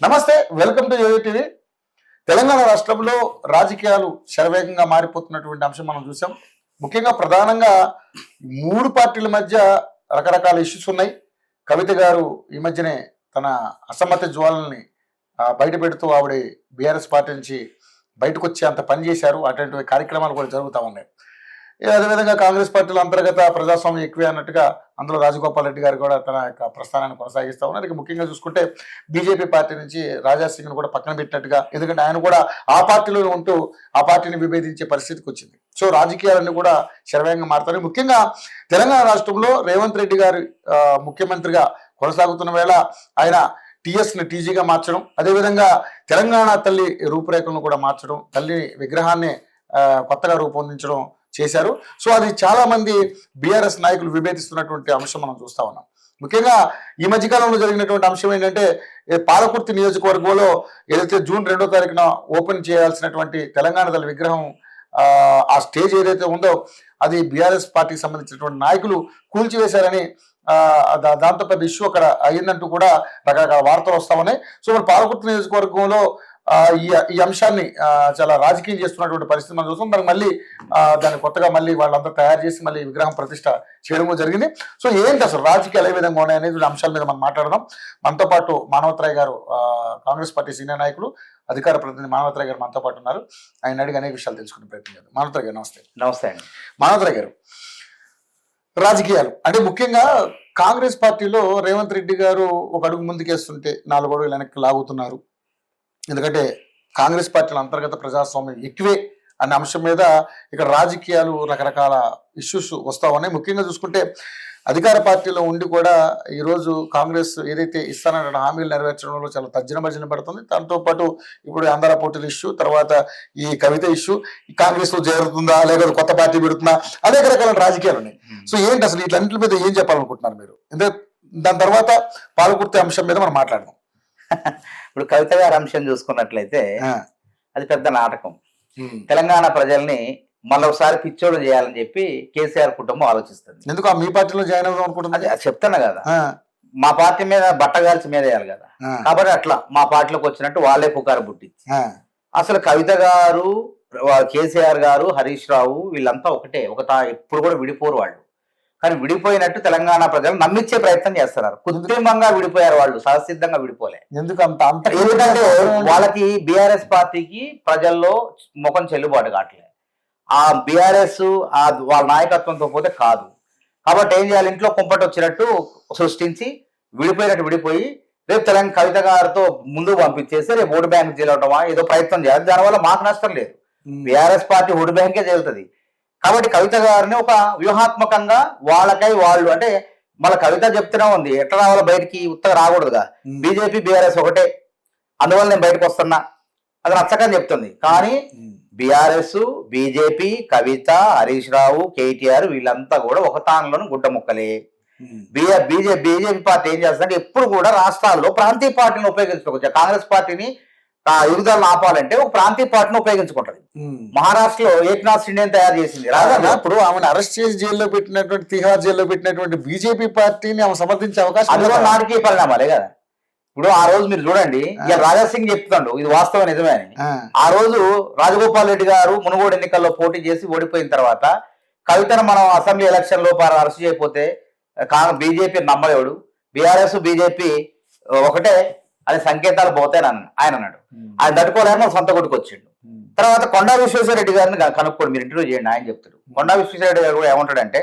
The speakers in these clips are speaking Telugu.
నమస్తే, welcome to YoYo TV. Telangana రాష్ట్రంలో రాజకీయాలు శరవేగంగా మారిపోతున్నటువంటి అంశం మనం చూసాం. ముఖ్యంగా ప్రధానంగా మూడు పార్టీల మధ్య రకరకాల ఇష్యూస్ ఉన్నాయి. కవిత గారు ఈ మధ్యనే తన అసమ్మతి జ్వాలని బయట పెడుతూ ఆవిడ బీఆర్ఎస్ పార్టీ నుంచి బయటకు వచ్చి అంత పని చేశారు. అటువంటి కార్యక్రమాలు కూడా జరుగుతూ ఉన్నాయి. అదేవిధంగా కాంగ్రెస్ పార్టీలో అంతర్గత ప్రజాస్వామ్యం ఎక్కువే అన్నట్టుగా అందులో రాజగోపాల్ రెడ్డి గారు కూడా తన యొక్క ప్రస్థానాన్ని కొనసాగిస్తూ ఉన్నారు. ఇక ముఖ్యంగా చూసుకుంటే బీజేపీ పార్టీ నుంచి రాజా సింగ్ను కూడా పక్కన పెట్టినట్టుగా, ఎందుకంటే ఆయన కూడా ఆ పార్టీలో ఉంటూ ఆ పార్టీని విభేదించే పరిస్థితికి వచ్చింది. సో రాజకీయాలన్నీ కూడా శరవేగంగా మారుతాయి. ముఖ్యంగా తెలంగాణ రాష్ట్రంలో రేవంత్ రెడ్డి గారు ముఖ్యమంత్రిగా కొనసాగుతున్న వేళ ఆయన టీఎస్ని టీజీగా మార్చడం, అదేవిధంగా తెలంగాణ తల్లి రూపురేఖలను కూడా మార్చడం, తల్లి విగ్రహాన్ని కొత్తగా రూపొందించడం చేశారు. సో అది చాలా మంది బీఆర్ఎస్ నాయకులు విభేదిస్తున్నటువంటి అంశం మనం చూస్తా ఉన్నాం. ముఖ్యంగా ఈ మధ్యకాలంలో జరిగినటువంటి అంశం ఏంటంటే, పాలకుర్తి నియోజకవర్గంలో ఏదైతే జూన్ 2వ తారీఖున ఓపెన్ చేయాల్సినటువంటి తెలంగాణ తల్లి విగ్రహం ఆ స్టేజ్ ఏదైతే ఉందో అది బీఆర్ఎస్ పార్టీకి సంబంధించినటువంటి నాయకులు కూల్చివేశారని దాంతో పెద్ద ఇష్యూ అక్కడ అయ్యిందంటూ కూడా రకరకాల వార్తలు వస్తా ఉన్నాయి. సో మరి పాలకుర్తి నియోజకవర్గంలో ఈ అంశాన్ని చాలా రాజకీయం చేస్తున్నటువంటి పరిస్థితి మనం చూస్తాం. దానికి మళ్ళీ దాన్ని కొత్తగా మళ్ళీ వాళ్ళంతా తయారు చేసి మళ్ళీ విగ్రహం ప్రతిష్ట చేయడం జరిగింది. సో ఏంటి అసలు రాజకీయాలు ఏ విధంగా ఉన్నాయనేది అంశాల మీద మనం మాట్లాడదాం. మనతో పాటు మానవతరాయ్ గారు, కాంగ్రెస్ పార్టీ సీనియర్ నాయకులు, అధికార ప్రతినిధి మానవతరాయ్ గారు మనతో పాటు ఉన్నారు. ఆయన అడిగి అనేక విషయాలు తెలుసుకునే ప్రయత్నం చేద్దాం. మానవతరాయ్ గారు నమస్తే. నమస్తే అండి. మానవతరాయ్ గారు, రాజకీయాలు అంటే ముఖ్యంగా కాంగ్రెస్ పార్టీలో రేవంత్ రెడ్డి గారు ఒక అడుగు ముందుకేస్తుంటే 4 అడుగులు వెనక్కి లాగుతున్నారు. ఎందుకంటే కాంగ్రెస్ పార్టీల అంతర్గత ప్రజాస్వామ్యం ఎక్కువే అనే అంశం మీద ఇక్కడ రాజకీయాలు రకరకాల ఇష్యూస్ వస్తూ ఉన్నాయి. ముఖ్యంగా చూసుకుంటే అధికార పార్టీలో ఉండి కూడా ఈరోజు కాంగ్రెస్ ఏదైతే ఇస్తానన్న హామీలు నెరవేర్చడంలో చాలా తర్జన పడుతుంది. దాంతోపాటు ఇప్పుడు ఆంధ్ర పోటీల ఇష్యూ, తర్వాత ఈ కవిత ఇష్యూ, కాంగ్రెస్లో చేరుతుందా లేకపోతే కొత్త పార్టీ పెడుతుందా, అనేక రకాల రాజకీయాలు ఉన్నాయి. సో ఏంటి అసలు వీటన్నిటి మీద ఏం చెప్పాలనుకుంటున్నారు మీరు? ఎందుకంటే దాని తర్వాత పాలకుర్తి అంశం మీద మనం మాట్లాడదాం. ఇప్పుడు కవిత గారి అంశం చూసుకున్నట్లయితే అది పెద్ద నాటకం. తెలంగాణ ప్రజల్ని మళ్ళొకసారి పిచ్చోడు చేయాలని చెప్పి కేసీఆర్ కుటుంబం ఆలోచిస్తుంది. ఎందుకు మీ పార్టీలో జాయిన్ అవుదాం అనుకుంటుంది? అది చెప్తాను కదా, మా పార్టీ మీద బట్టగాల్చి మీద వేయాలి కదా, కాబట్టి అట్లా మా పార్టీలోకి వచ్చినట్టు వాళ్ళే పుకారు పుట్టించి. అసలు కవిత గారు, కేసీఆర్ గారు, హరీష్ రావు వీళ్ళంతా ఒకటే, ఎప్పుడు కూడా విడిపోరు వాళ్ళు. కానీ విడిపోయినట్టు తెలంగాణ ప్రజలు నమ్మించే ప్రయత్నం చేస్తున్నారు. కృత్రిమంగా విడిపోయారు వాళ్ళు, సహసిద్ధంగా విడిపోలే. ఎందుకంటే వాళ్ళకి బీఆర్ఎస్ పార్టీకి ప్రజల్లో ముఖం చెల్లుబాటు కావట్లేదు. ఆ బీఆర్ఎస్ వాళ్ళ నాయకత్వంతో పోతే కాదు. కాబట్టి ఏం చేయాలి, ఇంట్లో కుంపటి వచ్చినట్టు సృష్టించి విడిపోయినట్టు విడిపోయి రేపు తెలంగాణ కవిత గారితో ముందుకు పంపించేస్తే రేపు ఓటు బ్యాంక్ చేయటమా ఏదో ప్రయత్నం చేయాలి. దానివల్ల మాకు నష్టం లేదు, బీఆర్ఎస్ పార్టీ ఓటు బ్యాంకే చేరుతుంది. కాబట్టి కవిత గారిని ఒక వ్యూహాత్మకంగా వాళ్ళకై వాళ్ళు, అంటే మళ్ళీ కవిత చెప్తూనే ఉంది ఎట్లా రావాలో బయటికి ఉత్తగా రాకూడదుగా, బీజేపీ బీఆర్ఎస్ ఒకటే, అందువల్ల నేను బయటకు వస్తున్నా అది నచ్చకని చెప్తుంది. కానీ బీఆర్ఎస్, బీజేపీ, కవిత, హరీష్ రావు, కేటీఆర్ వీళ్ళంతా కూడా ఒక తానులోని గుడ్డ ముక్కలే. బీజేపీ పార్టీ ఏం చేస్తుందంటే ఎప్పుడు కూడా రాష్ట్రాల్లో ప్రాంతీయ పార్టీని ఉపయోగించుకోవచ్చు. కాంగ్రెస్ పార్టీని ఎదుగుదలను ఆపాలంటే ఒక ప్రాంతీయ పార్టీని ఉపయోగించుకుంటది. మహారాష్ట్రలో ఏక్నాథ్ షిండేని తయారు చేసింది. ఇప్పుడు ఆమెను అరెస్ట్ చేసి జైల్లో పెట్టినటువంటి, తిహార్ జైల్లో పెట్టినటువంటి బీజేపీ పార్టీని ఆమె సమర్థించే అవకాశం, అది కూడా నాటకీయ పరిణామాలే కదా. ఇప్పుడు ఆ రోజు మీరు చూడండి, ఇక రాజా సింగ్ చెప్తాడు ఇది వాస్తవం నిజమే అని. ఆ రోజు రాజగోపాల్ రెడ్డి గారు మునుగోడు ఎన్నికల్లో పోటీ చేసి ఓడిపోయిన తర్వాత కవితను మనం అసెంబ్లీ ఎలక్షన్ లో అరెస్ట్ చేయకపోతే బీజేపీ నమ్మలేడు, బీఆర్ఎస్ బీజేపీ ఒకటే అది సంకేతాలు పోతాయని ఆయన అన్నాడు. ఆయన తట్టుకోలేమో సొంత కొట్టుకు వచ్చిండు. తర్వాత కొండా విశ్వేశ్వరరెడ్డి గారిని కనుక్కోండి, మీరు ఇంటర్వ్యూ చేయండి, ఆయన చెప్తాడు. కొండా విశ్వేశ్వరరెడ్డి గారు కూడా ఏమంటాడంటే,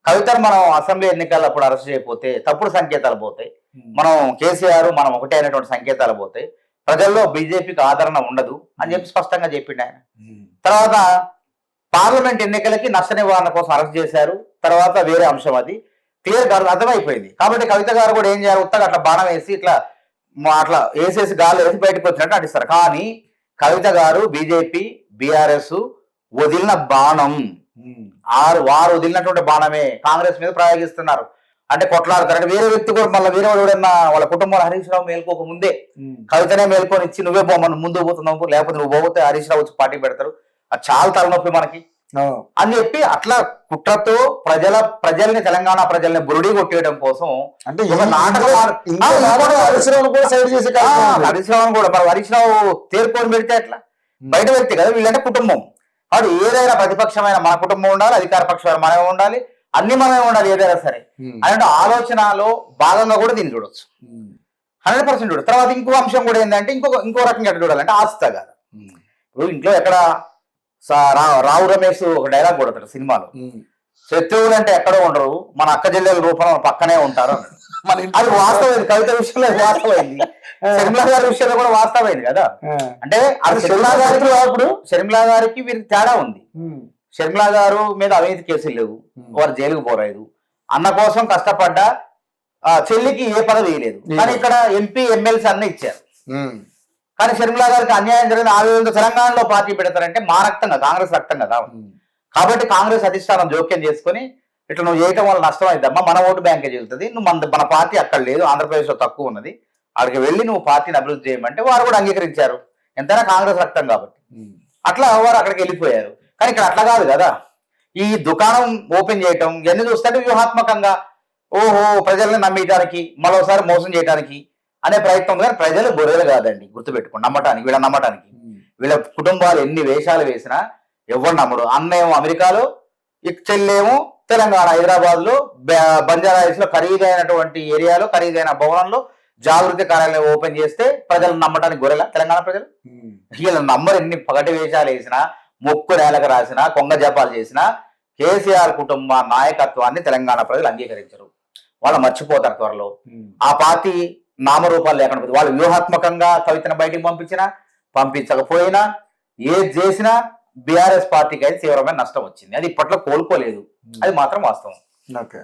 కవితను మనం అసెంబ్లీ ఎన్నికలప్పుడు అరెస్ట్ చేయకపోతే తప్పుడు సంకేతాలు పోతాయి, మనం కేసీఆర్ మనం ఒకటే అయినటువంటి సంకేతాలు పోతాయి, ప్రజల్లో బీజేపీకి ఆదరణ ఉండదు అని చెప్పి స్పష్టంగా చెప్పిండు ఆయన. తర్వాత పార్లమెంట్ ఎన్నికలకి నష్ట నివారణ కోసం అరెస్ట్ చేశారు. తర్వాత వేరే అంశం, అది క్లియర్ గా అర్థమైపోయింది. కాబట్టి కవిత గారు కూడా ఏం చేయాలి, ఉత్తగా అట్లా బాణం వేసి అట్లా వేసేసి గాలి వేసి బయటకు వచ్చినట్టు నటిస్తారు. కానీ కవిత గారు బీజేపీ బీఆర్ఎస్ వదిలిన బాణం, వారు వదిలినటువంటి బాణమే కాంగ్రెస్ మీద ప్రయోగిస్తున్నారు. అంటే కొట్లాడతారు. అంటే వేరే వ్యక్తి కూడా మళ్ళీ వేరే వాడు ఎవడన్నా వాళ్ళ కుటుంబంలో హరీష్ రావు మేల్కోక ముందే కవితనే మేల్కొని ఇచ్చి నువ్వే పోమని ముందు పోతున్నావు, లేకపోతే నువ్వు పోతే హరీష్ రావు వచ్చి పార్టీ పెడతారు. అది చాలా తలనొప్పి మనకి. అని చెప్పి అట్లా కుట్రతో ప్రజల్ని తెలంగాణ ప్రజల్ని బురుడి కొట్టేయడం కోసం అంటే ఒక నాటకం హరీష్ రావును కూడా సైడ్ చేసే కార్యక్రమం ఉంది. హరీష్ రావు కూడా మరి హరీష్ రావు తేరుకొని పెడితే ఎట్లా బయట వ్యక్తి కదా, వీళ్ళంటే కుటుంబం. వాడు ఏదైనా ప్రతిపక్షమైన మన కుటుంబం ఉండాలి, అధికార పక్షమైన మనమే ఉండాలి, అన్ని మనమే ఉండాలి ఏదైనా సరే అలాంటి ఆలోచనలో భాగంగా కూడా దీన్ని చూడొచ్చు. 100% చూడదు. తర్వాత ఇంకో అంశం కూడా ఏంటంటే ఇంకో రకంగా ఎట్లా చూడాలంటే ఆస్త కదా. ఇప్పుడు ఇంట్లో ఎక్కడ రావు రమేష్ ఒక డైలాగ్ కొడతాడు సినిమాలో, శత్రువులు అంటే ఎక్కడో ఉండరు, మన అక్క చెల్లెల రూపంలో పక్కనే ఉంటారు అన్నాడు. అది వాస్తవమైంది, కవిత విషయంలో వాస్తవమైంది, షర్మిలా గారి విషయంలో కూడా వాస్తవమైంది కదా. అంటే అది షర్మిలా గారికి వీరికి తేడా ఉంది. షర్మిలా గారు మీద అవినీతి కేసులు లేవు, వారు జైలుకు పోరాదు, అన్న కోసం కష్టపడ్డ చెల్లికి ఏ పదవి వేయలేదు. కానీ ఇక్కడ ఎంపీ ఎమ్మెల్సీ అన్న ఇచ్చారు. కానీ షర్మిలా గారికి అన్యాయం జరిగింది. ఆ విధంగా తెలంగాణలో పార్టీ పెడతారంటే మా రక్తంగా కాంగ్రెస్ రక్తం కదా. కాబట్టి కాంగ్రెస్ అధిష్టానం జోక్యం చేసుకుని ఇట్లా నువ్వు చేయటం వల్ల నష్టం అవుతుందమ్మా, మన ఓటు బ్యాంకే చెబుతుంది, నువ్వు మన పార్టీ అక్కడ లేదు, ఆంధ్రప్రదేశ్లో తక్కువ ఉన్నది, అక్కడికి వెళ్ళి నువ్వు పార్టీని అభివృద్ధి చేయమంటే వారు కూడా అంగీకరించారు, ఎంతైనా కాంగ్రెస్ రక్తం కాబట్టి. అట్లా వారు అక్కడికి వెళ్ళిపోయారు. కానీ ఇక్కడ అట్లా కాదు కదా. ఈ దుకాణం ఓపెన్ చేయటం ఇవన్నీ చూస్తుంటే వ్యూహాత్మకంగా ఓహో ప్రజల్ని నమ్మేయడానికి మరోసారి మోసం చేయడానికి అనే ప్రయత్నం. కానీ ప్రజలు గొర్రెలు కాదండి, గుర్తుపెట్టుకోండి. నమ్మటానికి వీళ్ళ కుటుంబాలు ఎన్ని వేషాలు వేసినా ఎవరు నమ్మడు. అన్నేమో అమెరికాలో, చెల్లేమో తెలంగాణ హైదరాబాద్ లో బంజారాహిల్స్ లో ఖరీదైనటువంటి ఏరియాలో ఖరీదైన భవనంలో జాగృతి కార్యాలయం ఓపెన్ చేస్తే ప్రజలు నమ్మటానికి గొర్రెల తెలంగాణ ప్రజలు. వీళ్ళ నంబర్ ఎన్ని పగటి వేషాలు వేసినా, మొక్కు నేలకు రాసినా, కొంగ జపాలు చేసినా కేసీఆర్ కుటుంబ నాయకత్వాన్ని తెలంగాణ ప్రజలు అంగీకరించరు. వాళ్ళు మర్చిపోతారు త్వరలో. ఆ పార్టీ నామరూపాలు లేకుండా వాళ్ళు వ్యూహాత్మకంగా కవితను బయటికి పంపించకపోయినా ఏది చేసినా బీఆర్ఎస్ పార్టీకి అయితే తీవ్రమైన నష్టం వచ్చింది. అది ఇప్పట్లో కోలుకోలేదు, అది మాత్రం వాస్తవం. ఓకే.